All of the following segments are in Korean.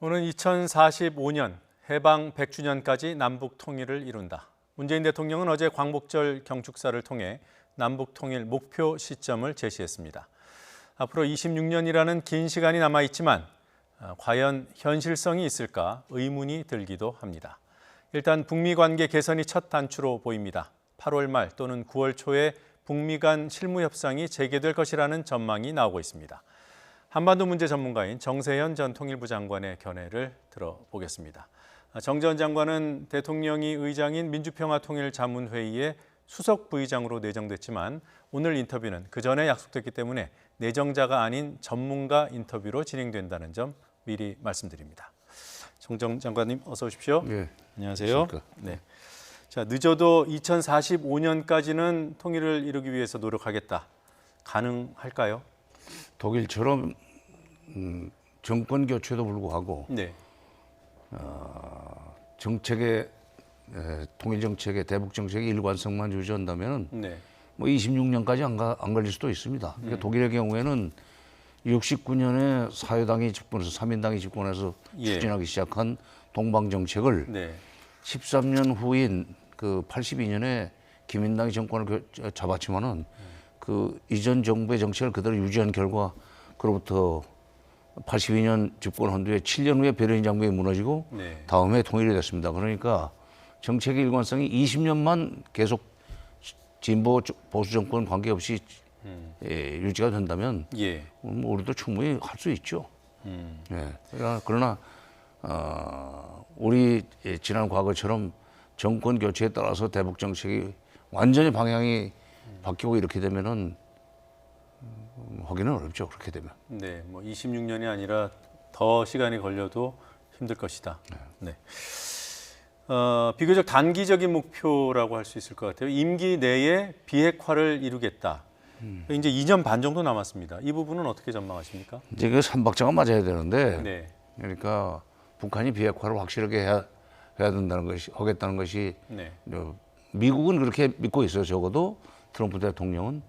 오는 2045년 해방 100주년까지 남북 통일을 이룬다. 문재인 대통령은 어제 광복절 경축사를 통해 남북 통일 목표 시점을 제시했습니다. 앞으로 26년이라는 긴 시간이 남아있지만 과연 현실성이 있을까 의문이 들기도 합니다. 일단 북미 관계 개선이 첫 단추로 보입니다. 8월 말 또는 9월 초에 북미 간 실무 협상이 재개될 것이라는 전망이 나오고 있습니다. 한반도 문제 전문가인 정세현 전 통일부 장관의 견해를 들어보겠습니다. 정 전 장관은 대통령이 의장인 민주평화통일자문회의에 수석 부의장으로 내정됐지만 오늘 인터뷰는 그 전에 약속됐기 때문에 내정자가 아닌 전문가 인터뷰로 진행된다는 점 미리 말씀드립니다. 정 전 장관님 어서 오십시오. 네. 안녕하세요. 네. 자, 늦어도 2045년까지는 통일을 이루기 위해서 노력하겠다. 가능할까요? 독일처럼 정권 교체도 불구하고 네. 정책의 통일 정책의 대북 정책의 일관성만 유지한다면 네. 뭐 26년까지 안 걸릴 수도 있습니다. 그러니까 독일의 경우에는 69년에 사회당이 집권해서 3인당이 집권해서 추진하기 시작한 동방 정책을 네. 13년 후인 그 82년에 기민당이 정권을 잡았지만은 그 이전 정부의 정책을 그대로 유지한 결과 그로부터 82년 집권한 뒤에 7년 후에 베를린 장벽이 무너지고 네. 다음에 통일이 됐습니다. 그러니까 정책의 일관성이 20년만 계속 진보 보수 정권 관계없이 유지가 된다면 우리도 충분히 할 수 있죠. 그러나 우리 지난 과거처럼 정권 교체에 따라서 대북 정책이 완전히 방향이 바뀌고 이렇게 되면은 하기는 어렵죠. 그렇게 되면. 네, 뭐 26년이 아니라 더 시간이 걸려도 힘들 것이다. 네. 비교적 단기적인 목표라고 할 수 있을 것 같아요. 임기 내에 비핵화를 이루겠다. 이제 2년 반 정도 남았습니다. 이 부분은 어떻게 전망하십니까? 이제 그 삼박자가 맞아야 되는데, 네. 그러니까 북한이 비핵화를 확실하게 해야 된다는 것이 하겠다는 것이 네. 미국은 그렇게 믿고 있어요. 적어도 트럼프 대통령은.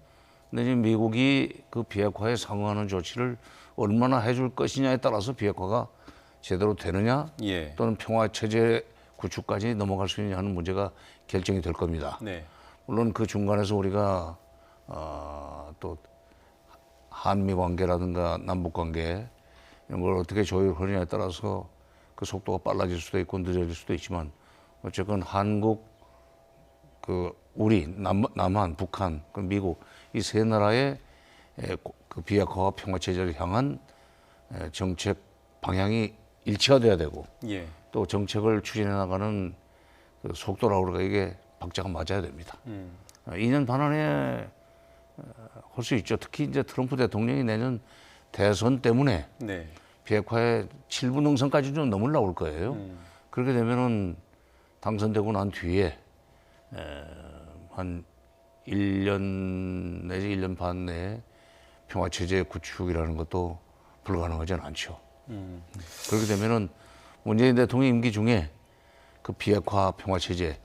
근데 지금 미국이 그 비핵화에 상응하는 조치를 얼마나 해줄 것이냐에 따라서 비핵화가 제대로 되느냐 또는 평화 체제 구축까지 넘어갈 수 있느냐 하는 문제가 결정이 될 겁니다. 네. 물론 그 중간에서 우리가 또 한미 관계라든가 남북 관계 이런 걸 어떻게 조율하느냐에 따라서 그 속도가 빨라질 수도 있고 늦어질 수도 있지만 어쨌건 한국 우리 남한, 북한, 미국 이 세 나라의 그 비핵화와 평화 체제를 향한 정책 방향이 일치가 돼야 되고 또 정책을 추진해 나가는 그 속도라고 그러니까 이게 박자가 맞아야 됩니다. 2년 반 안에 할 수 있죠. 특히 이제 트럼프 대통령이 내년 대선 때문에 비핵화의 7분 능선까지 좀 넘을 나올 거예요. 그렇게 되면은 당선되고 난 뒤에 한 1년 내지 1년 반 내에 평화체제 구축이라는 것도 불가능하지는 않죠. 그렇게 되면은 문재인 대통령 임기 중에 그 비핵화 평화체제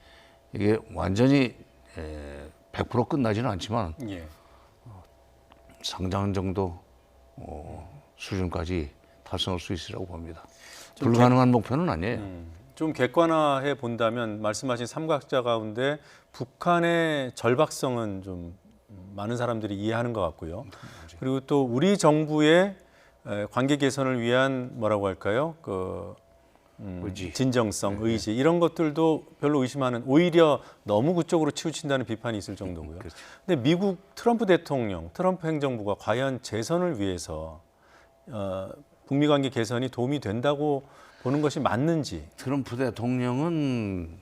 이게 완전히 100% 끝나지는 않지만 상당 정도 수준까지 달성할 수 있으라고 봅니다. 불가능한 목표는 아니에요. 좀 객관화해 본다면 말씀하신 삼각자 가운데 북한의 절박성은 좀 많은 사람들이 이해하는 것 같고요. 그리고 또 우리 정부의 관계 개선을 위한 뭐라고 할까요? 의지. 진정성, 의지 이런 것들도 별로 의심하는 오히려 너무 그쪽으로 치우친다는 비판이 있을 정도고요. 근데 미국 트럼프 대통령, 트럼프 행정부가 과연 재선을 위해서 북미 관계 개선이 도움이 된다고 보는 것이 맞는지. 트럼프 대통령은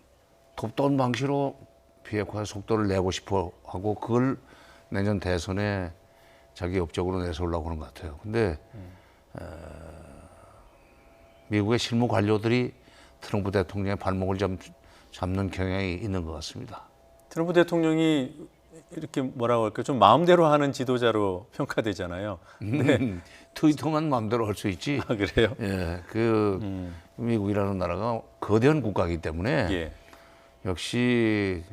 톱다운 방식으로 비핵화의 속도를 내고 싶어 하고 그걸 내년 대선에 자기 업적으로 내세우려고 하는 것 같아요. 근데 미국의 실무 관료들이 트럼프 대통령의 발목을 잡는 경향이 있는 것 같습니다. 트럼프 대통령이 이렇게 뭐라고 할까요? 좀 마음대로 하는 지도자로 평가되잖아요. 네. 트위터만 마음대로 할 수 있지. 아, 그래요? 미국이라는 나라가 거대한 국가이기 때문에 역시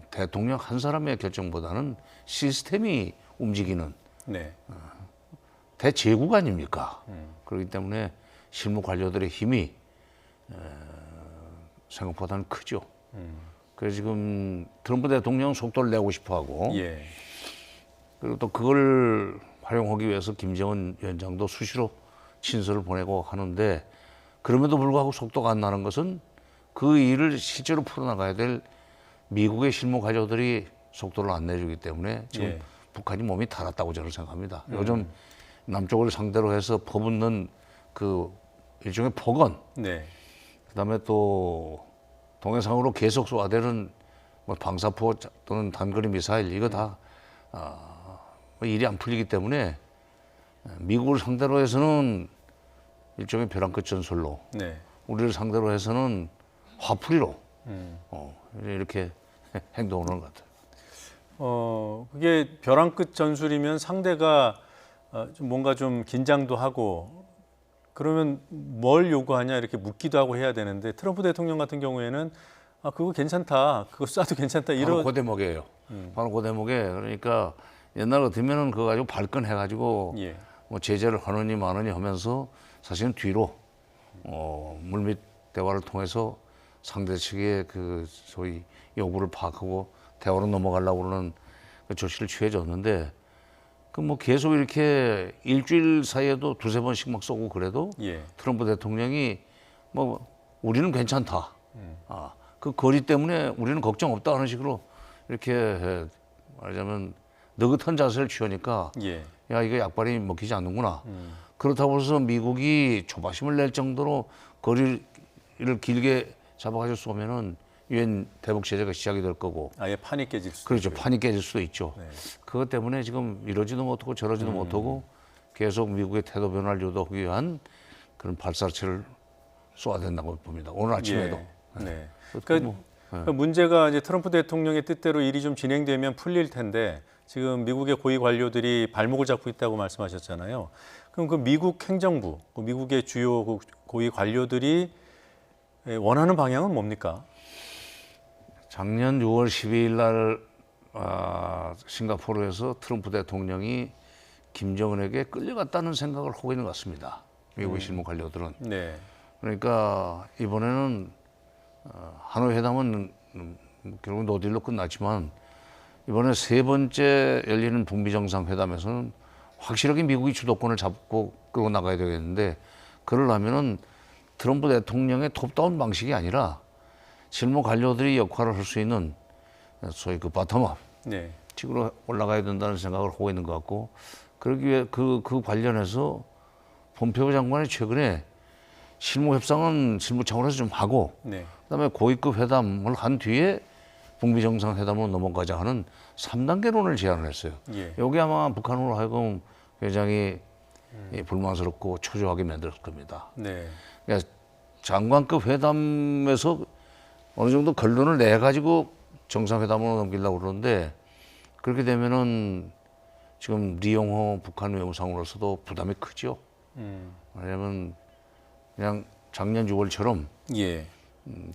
대통령 한 사람의 결정보다는 시스템이 움직이는 대제국 아닙니까? 그렇기 때문에 실무 관료들의 힘이 생각보다는 크죠. 그래서 지금 트럼프 대통령 속도를 내고 싶어하고 예. 그리고 또 그걸 활용하기 위해서 김정은 위원장도 수시로 친서를 보내고 하는데 그럼에도 불구하고 속도가 안 나는 것은 그 일을 실제로 풀어나가야 될 미국의 실무 관료들이 속도를 안 내주기 때문에 지금 예. 북한이 몸이 달았다고 저는 생각합니다. 요즘 남쪽을 상대로 해서 퍼붓는 그 일종의 폭언, 네. 그다음에 또 동해상으로 계속 쏘아대는 뭐 방사포 또는 단거리 미사일 이거 다 뭐 일이 안 풀리기 때문에 미국을 상대로 해서는 일종의 벼랑 끝 전술로 네. 우리를 상대로 해서는 화풀이로 이렇게 행동을 하는 것 같아요. 그게 벼랑 끝 전술이면 상대가 좀 뭔가 좀 긴장도 하고 그러면 뭘 요구하냐 이렇게 묻기도 하고 해야 되는데 트럼프 대통령 같은 경우에는 그거 괜찮다, 그거 쏴도 괜찮다 바로 이런. 그 대목이에요. 바로 그 대목에 그러니까 옛날 같으면은 그거 가지고 발끈해가지고 예. 뭐 제재를 하느니 마느니 하면서 사실은 뒤로 물밑 대화를 통해서 상대 측의 그 소위 요구를 파악하고 대화로 넘어가려고 그러는 그 조치를 취해줬는데 그 뭐 계속 이렇게 일주일 사이에도 두세 번씩 막 쏘고 그래도 예. 트럼프 대통령이 뭐 우리는 괜찮다. 그 거리 때문에 우리는 걱정 없다 하는 식으로 이렇게 말하자면 느긋한 자세를 취하니까 예. 야 이거 약발이 먹히지 않는구나. 그렇다고 해서 미국이 조바심을 낼 정도로 거리를 길게 잡아가지고 쏘면은 유엔 대북 제재가 시작이 될 거고. 아예 판이 깨질 수도 그렇죠. 있고요. 판이 깨질 수도 있죠. 네. 그것 때문에 지금 이러지도 못하고 저러지도 못하고 계속 미국의 태도 변화를 유도하기 위한 그런 발사체를 쏘아야 된다고 봅니다. 오늘 아침에도. 예. 네. 그러니까 그러니까 문제가 이제 트럼프 대통령의 뜻대로 일이 좀 진행되면 풀릴 텐데 지금 미국의 고위 관료들이 발목을 잡고 있다고 말씀하셨잖아요. 그럼 그 미국 행정부, 그 미국의 주요 고위 관료들이 원하는 방향은 뭡니까? 작년 6월 12일 날 싱가포르에서 트럼프 대통령이 김정은에게 끌려갔다는 생각을 하고 있는 것 같습니다. 미국의 실무 관료들은. 네. 그러니까 이번에는 하노이 회담은 결국 노딜로 끝났지만 이번에 세 번째 열리는 북미 정상회담에서는 확실하게 미국이 주도권을 잡고 끌고 나가야 되겠는데 그러려면은 트럼프 대통령의 톱다운 방식이 아니라 실무 관료들이 역할을 할 수 있는 소위 그 바텀업 네. 식으로 올라가야 된다는 생각을 하고 있는 것 같고 그러기 위해 그 관련해서 폼페오 장관이 최근에 실무 협상은 실무 차원에서 좀 하고 네. 그다음에 고위급 회담을 한 뒤에 북미 정상회담으로 넘어가자 하는 3단계론을 제안을 했어요. 예. 여기 아마 북한으로 하여금 굉장히 불만스럽고 초조하게 만들었을 겁니다. 네. 그러니까 장관급 회담에서 어느 정도 결론을 내 가지고 정상회담으로 넘기려고 그러는데 그렇게 되면은 지금 리용호 북한 외무상으로서도 부담이 크죠. 왜냐하면 그냥 작년 6월처럼 예.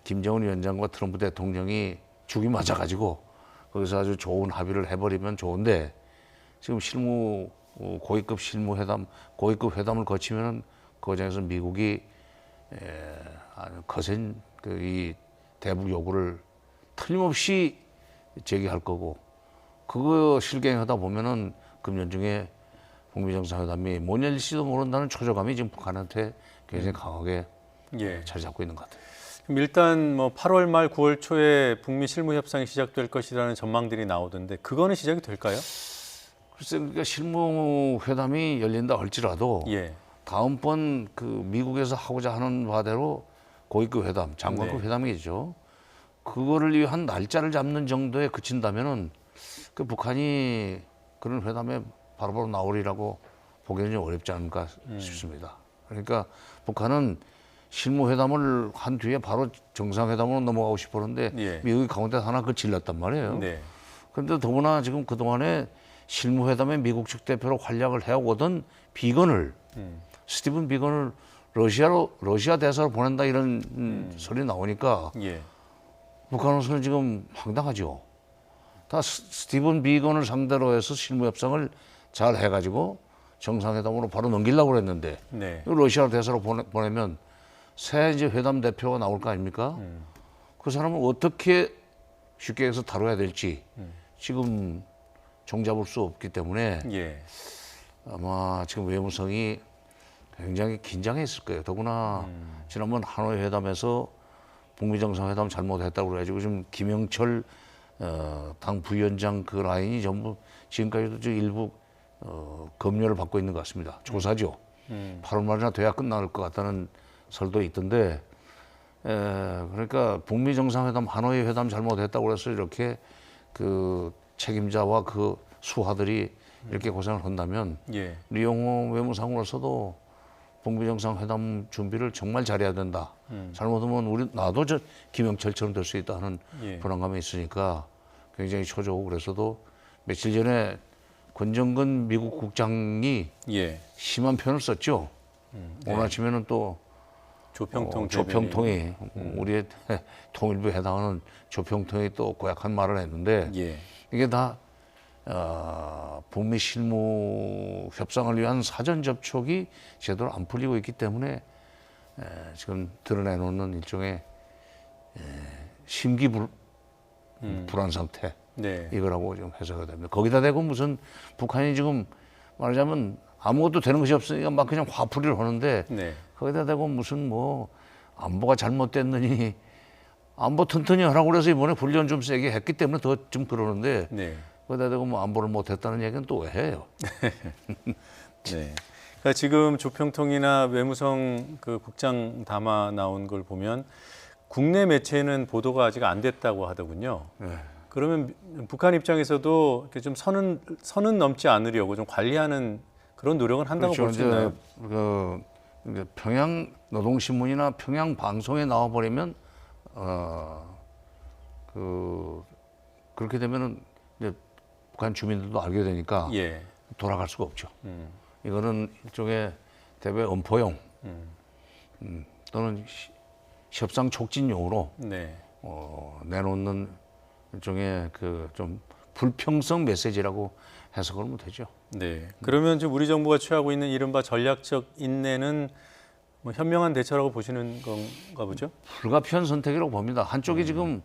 김정은 위원장과 트럼프 대통령이 죽이 맞아가지고 거기서 아주 좋은 합의를 해버리면 좋은데 지금 고위급 실무회담, 고위급 회담을 거치면은 그 과정에서 미국이 아주 거센 이 대북 요구를 틀림없이 제기할 거고 그거 실행하다 보면은 금년 중에 북미 정상회담이 못 열릴지도 모른다는 초조감이 지금 북한한테 굉장히 강하게 예. 자리 잡고 있는 것 같아요. 그럼 일단 뭐 8월 말 9월 초에 북미 실무 협상이 시작될 것이라는 전망들이 나오던데 그거는 시작이 될까요? 글쎄, 그러니까 실무 회담이 열린다 할지라도 예. 다음번 그 미국에서 하고자 하는 바대로 고위급 회담, 장관급 네. 회담이죠. 그거를 위한 날짜를 잡는 정도에 그친다면은 그 북한이 그런 회담에 바로바로 나오리라고 보기는 좀 어렵지 않을까 싶습니다. 그러니까 북한은 실무회담을 한 뒤에 바로 정상회담으로 넘어가고 싶었는데 예. 미국이 가운데 하나 그 질렀단 말이에요. 네. 그런데 더구나 지금 그동안에 실무회담에 미국 측 대표로 활약을 해오던 비건을 스티븐 비건을 러시아 대사로 보낸다 이런 소리 나오니까 예. 북한으로서는 지금 황당하죠. 다 스티븐 비건을 상대로 해서 실무 협상을 잘 해가지고 정상회담으로 바로 넘기려고 그랬는데 네. 러시아 대사로 보내면 새 이제 회담 대표가 나올 거 아닙니까? 그 사람을 어떻게 쉽게 해서 다뤄야 될지 지금 종잡을 수 없기 때문에 예. 아마 지금 외무성이 굉장히 긴장했을 거예요. 더구나 지난번 하노이 회담에서 북미 정상회담 잘못했다고 그래가지고 지금 김영철 당 부위원장 그 라인이 전부 지금까지도 저 일부 검열을 받고 있는 것 같습니다. 조사죠. 8월 말이나 돼야 끝날 것 같다는 설도 있던데, 그러니까 북미 정상회담 하노이 회담 잘못했다고 그래서 이렇게 그 책임자와 그 수하들이 이렇게 고생을 한다면 예. 리용호 외무상으로서도 북미 정상회담 준비를 정말 잘해야 된다. 잘못하면 나도 저 김영철처럼 될 수 있다 하는 예. 불안감이 있으니까 굉장히 초조하고 그래서도 며칠 전에 권정근 미국 국장이 예. 심한 표현을 썼죠. 네. 오늘 아침에는 또 조평통 조평통이 우리의 통일부에 해당하는 조평통이 또 고약한 말을 했는데 예. 이게 다 북미 실무 협상을 위한 사전 접촉이 제대로 안 풀리고 있기 때문에 지금 드러내놓는 일종의 심기 불안 상태 네. 이거라고 좀 해석이 됩니다. 거기다 대고 무슨 북한이 지금 말하자면 아무것도 되는 것이 없으니까 막 그냥 화풀이를 하는데 네. 거기다 대고 무슨 뭐 안보가 잘못됐느니 안보 튼튼히 하라고 그래서 이번에 훈련 좀 세게 했기 때문에 더 좀 그러는데 네. 거기다 대고 뭐 안보를 못했다는 얘기는 또 왜 해요? 네. 그러니까 지금 조평통이나 외무성 그 국장 담화 나온 걸 보면 국내 매체는 보도가 아직 안 됐다고 하더군요. 네. 그러면 북한 입장에서도 이렇게 좀 선은 넘지 않으려고 좀 관리하는 그런 노력은 한다고 볼 수 있나요? 이제 평양 노동신문이나 평양 방송에 나와버리면 그렇게 되면은 이제 북한 주민들도 알게 되니까 예. 돌아갈 수가 없죠. 이거는 일종의 대외 엄포용 또는 협상 촉진용으로 네. 내놓는 일종의 그 좀 불평성 메시지라고 해석을 하면 되죠. 네. 그러면 지금 우리 정부가 취하고 있는 이른바 전략적 인내는 뭐 현명한 대처라고 보시는 건가 보죠? 불가피한 선택이라고 봅니다. 한쪽이 지금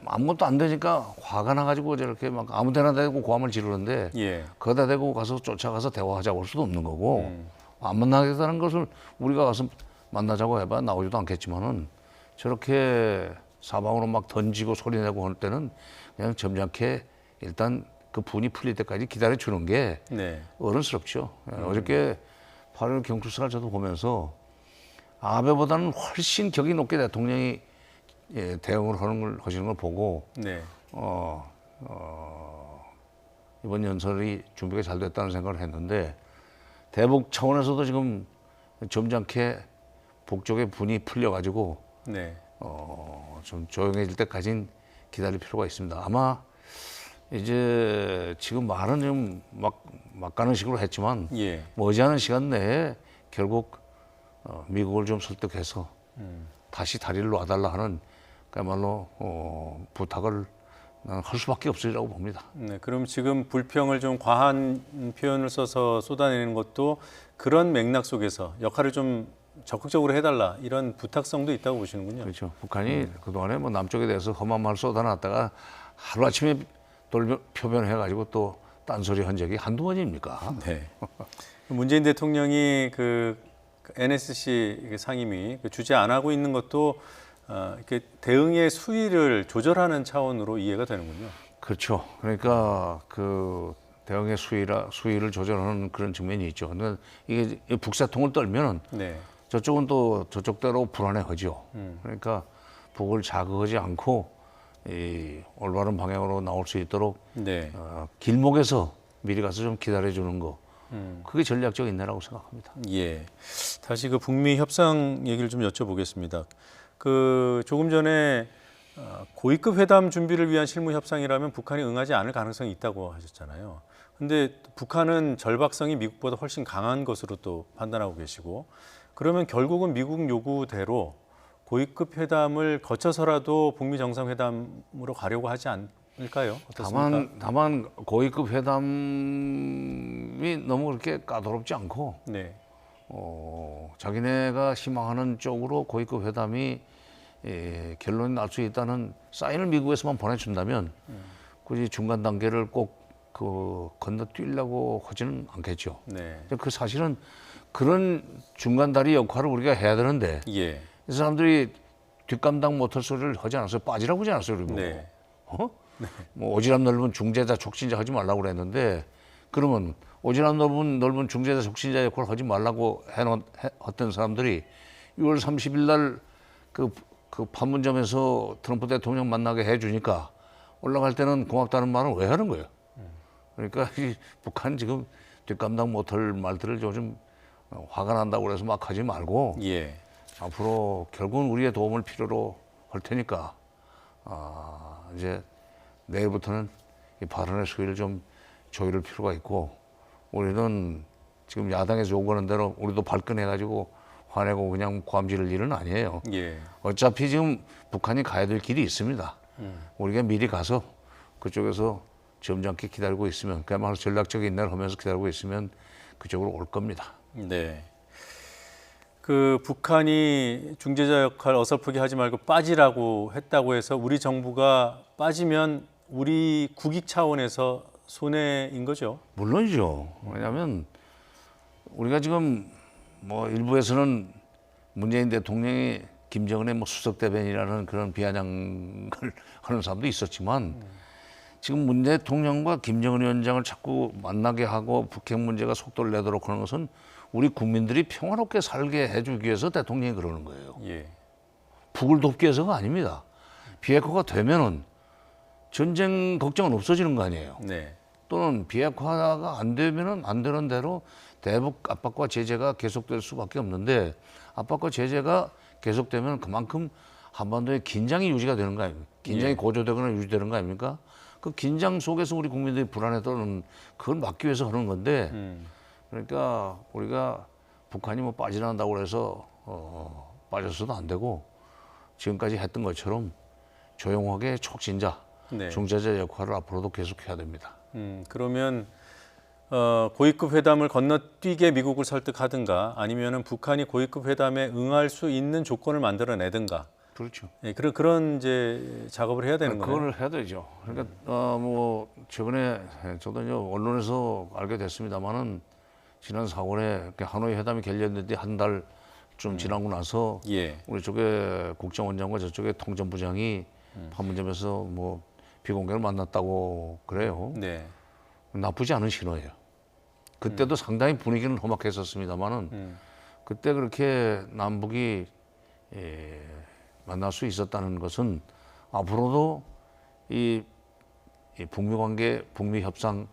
아무것도 안 되니까 화가 나가지고 저렇게 막 아무데나 대고 고함을 지르는데 예. 거기다 대고 가서 쫓아가서 대화하자고 할 수도 없는 거고 안 만나겠다는 것을 우리가 가서 만나자고 해봐 나오지도 않겠지만은 저렇게 사방으로 막 던지고 소리내고 할 때는 그냥 점잖게 일단 그 분이 풀릴 때까지 기다려주는 게 네. 어른스럽죠. 어저께 8월 경축사를 저도 보면서 아베보다는 훨씬 격이 높게 대통령이 대응을 하시는 걸 보고 네. 이번 연설이 준비가 잘 됐다는 생각을 했는데 대북 차원에서도 지금 점잖게 북쪽의 분이 풀려가지고 네. 좀 조용해질 때까지는 기다릴 필요가 있습니다. 아마 이제 지금 말은 좀 막 가는 식으로 했지만 예. 머지않은 시간 내에 결국 미국을 좀 설득해서 다시 다리를 놔달라 하는 그야말로 부탁을 나는 할 수밖에 없으리라고 봅니다. 네. 그럼 지금 불평을 좀 과한 표현을 써서 쏟아내는 것도 그런 맥락 속에서 역할을 좀 적극적으로 해달라 이런 부탁성도 있다고 보시는군요. 그렇죠. 북한이 그동안에 뭐 남쪽에 대해서 험한 말 쏟아놨다가 하루아침에 표변해가지고 또 딴소리 한 적이 한두 번입니까? 네. 문재인 대통령이 그 NSC 상임위 주재 안 하고 있는 것도 이렇게 대응의 수위를 조절하는 차원으로 이해가 되는군요. 그렇죠. 그러니까 그 대응의 수위를 조절하는 그런 측면이 있죠. 근데 이게 북새통을 떨면은 네. 저쪽은 또 저쪽대로 불안해하죠. 그러니까 북을 자극하지 않고 이 올바른 방향으로 나올 수 있도록 네. 길목에서 미리 가서 좀 기다려주는 거. 그게 전략적 인내라고 생각합니다. 예. 다시 그 북미 협상 얘기를 좀 여쭤보겠습니다. 그 조금 전에 고위급 회담 준비를 위한 실무 협상이라면 북한이 응하지 않을 가능성이 있다고 하셨잖아요. 근데 북한은 절박성이 미국보다 훨씬 강한 것으로 또 판단하고 계시고 그러면 결국은 미국 요구대로 고위급 회담을 거쳐서라도 북미 정상회담으로 가려고 하지 일까요? 어떻습니까? 다만 고위급 회담이 너무 그렇게 까다롭지 않고 네. 자기네가 희망하는 쪽으로 고위급 회담이 결론이 날 수 있다는 사인을 미국에서만 보내준다면 굳이 중간 단계를 꼭 건너뛰려고 하지는 않겠죠. 네. 그 사실은 그런 중간 다리 역할을 우리가 해야 되는데 예. 이 사람들이 뒷감당 못할 소리를 하지 않았어요. 빠지라고 하지 않았어요. 그리고 네. 뭐 오지랖 넓은 중재자 촉진자 하지 말라고 그랬는데 그러면 오지랖 넓은 중재자 촉진자 역할을 하지 말라고 했던 사람들이 6월 30일 날 그 판문점에서 트럼프 대통령 만나게 해주니까 올라갈 때는 고맙다는 말은 왜 하는 거예요? 그러니까 이 북한 지금 뒷감당 못할 말들을 요즘 화가 난다고 그래서 막 하지 말고 예. 앞으로 결국은 우리의 도움을 필요로 할 테니까 이제 내일부터는 이 발언의 수위를 좀 조율할 필요가 있고 우리는 지금 야당에서 요구하는 대로 우리도 발끈해가지고 화내고 그냥 고함지를 일은 아니에요. 예. 어차피 지금 북한이 가야 될 길이 있습니다. 우리가 미리 가서 그쪽에서 점잖게 기다리고 있으면 그야말로 전략적인 인내를 하면서 기다리고 있으면 그쪽으로 올 겁니다. 네. 그 북한이 중재자 역할 어설프게 하지 말고 빠지라고 했다고 해서 우리 정부가 빠지면 우리 국익 차원에서 손해인 거죠. 물론이죠. 왜냐하면 우리가 지금 뭐 일부에서는 문재인 대통령이 김정은의 뭐 수석 대변이라는 그런 비아냥을 하는 사람도 있었지만 지금 문 대통령과 김정은 위원장을 자꾸 만나게 하고 북핵 문제가 속도를 내도록 하는 것은 우리 국민들이 평화롭게 살게 해주기 위해서 대통령이 그러는 거예요. 예. 북을 돕기 위해서가 아닙니다. 비핵화가 되면은 전쟁 걱정은 없어지는 거 아니에요. 네. 또는 비핵화가 안 되면은 안 되는 대로 대북 압박과 제재가 계속될 수밖에 없는데 압박과 제재가 계속되면 그만큼 한반도의 긴장이 유지가 되는 거 아닙니까? 긴장이 고조되거나 유지되는 거 아닙니까? 그 긴장 속에서 우리 국민들이 불안에 떠는 그걸 막기 위해서 하는 건데 그러니까 우리가 북한이 뭐 빠지난다고 해서 빠졌어도 안 되고 지금까지 했던 것처럼 조용하게 촉진자, 네. 중재자 역할을 앞으로도 계속해야 됩니다. 그러면 고위급 회담을 건너뛰게 미국을 설득하든가 아니면은 북한이 고위급 회담에 응할 수 있는 조건을 만들어내든가. 그렇죠. 예, 그런 이제 작업을 해야 되는 거예요. 그걸 해야 되죠. 그러니까 뭐 최근에 저도 이제 언론에서 알게 됐습니다만은 지난 4월에 하노이 회담이 결렬됐는데 한 달 좀 지나고 나서 예. 우리 쪽에 국정원장과 저쪽에 통전부장이 판문점에서 뭐 비공개로 만났다고 그래요. 네. 나쁘지 않은 신호예요. 그때도 상당히 분위기는 험악했었습니다만은 그때 그렇게 남북이 만날 수 있었다는 것은 앞으로도 이 북미 관계, 북미 협상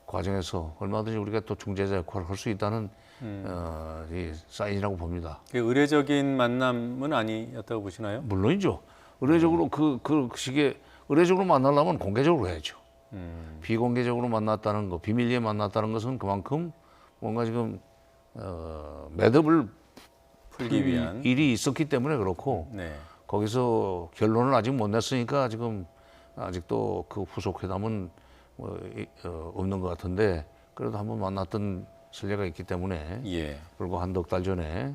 과정에서 얼마든지 우리가 또 중재자 역할을 할 수 있다는 이 사인이라고 봅니다. 의례적인 만남은 아니었다고 보시나요? 물론이죠. 의례적으로 그 시기에 의례적으로 만나려면 공개적으로 해야죠. 비공개적으로 만났다는 거, 비밀리에 만났다는 것은 그만큼 뭔가 지금 매듭을 풀기 위한. 일이 있었기 때문에 그렇고 네. 거기서 결론을 아직 못 냈으니까 지금 아직도 그 후속 회담은 없는 것 같은데 그래도 한번 만났던 설례가 있기 때문에 예. 불과 한 넉 달 전에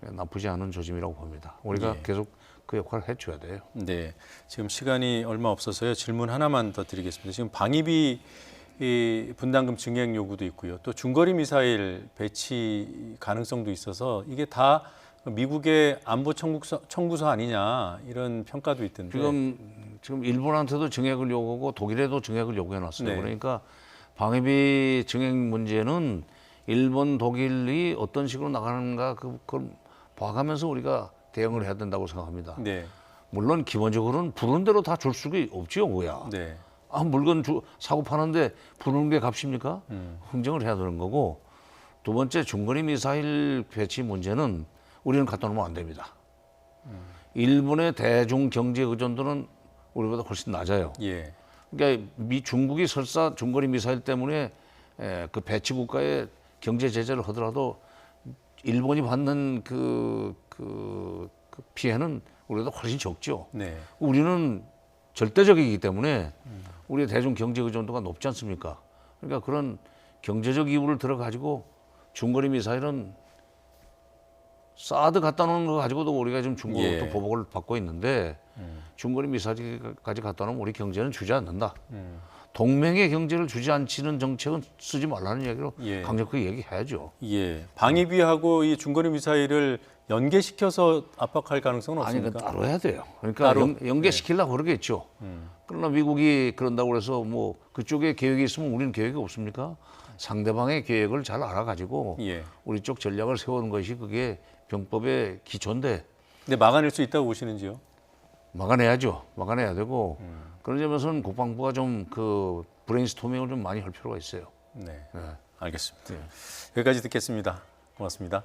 나쁘지 않은 조짐이라고 봅니다. 우리가 예. 계속 그 역할을 해줘야 돼요. 네. 지금 시간이 얼마 없어서요. 질문 하나만 더 드리겠습니다. 지금 방위비 이 분담금 증액 요구도 있고요. 또 중거리 미사일 배치 가능성도 있어서 이게 다 미국의 안보 청구서 아니냐 이런 평가도 있던데. 지금 일본한테도 증액을 요구하고 독일에도 증액을 요구해놨어요. 네. 그러니까 방위비 증액 문제는 일본, 독일이 어떤 식으로 나가는가 그걸 봐가면서 우리가 대응을 해야 된다고 생각합니다. 네. 물론 기본적으로는 부른 대로 다 줄 수가 없지요, 뭐야. 네. 물건 사고 파는데 부르는 게 값입니까? 흥정을 해야 되는 거고 두 번째 중거리 미사일 배치 문제는 우리는 갖다 놓으면 안 됩니다. 일본의 대중 경제 의존도는 우리보다 훨씬 낮아요. 예. 그러니까 중국이 설사 중거리 미사일 때문에 그 배치 국가에 경제 제재를 하더라도 일본이 받는 그 피해는 우리보다 훨씬 적죠. 네. 우리는 절대적이기 때문에 우리의 대중 경제 의존도가 높지 않습니까? 그러니까 그런 경제적 이유를 들어가지고 중거리 미사일은 사드 갖다 놓은 거 가지고도 우리가 지금 중국으로부터 예. 보복을 받고 있는데 중거리 미사일까지 갖다 놓으면 우리 경제는 주지 않는다. 동맹의 경제를 주지 않치는 정책은 쓰지 말라는 얘기로 예. 강력하게 얘기해야죠. 예, 방위비하고 이 중거리 미사일을 연계시켜서 압박할 가능성은 아니, 없습니까? 그건 따로 해야 돼요. 그러니까 따로? 연계시키려고 그러겠죠. 그러나 미국이 그런다고 해서 뭐 그쪽에 계획이 있으면 우리는 계획이 없습니까? 상대방의 계획을 잘 알아가지고 예. 우리 쪽 전략을 세우는 것이 그게 병법의 기초인데 근데 막아낼 수 있다고 보시는지요? 막아내야죠. 막아내야 되고 그런 점에서는 국방부가 좀 그 브레인스토밍을 좀 많이 할 필요가 있어요. 네, 네. 알겠습니다. 여기까지 듣겠습니다. 고맙습니다.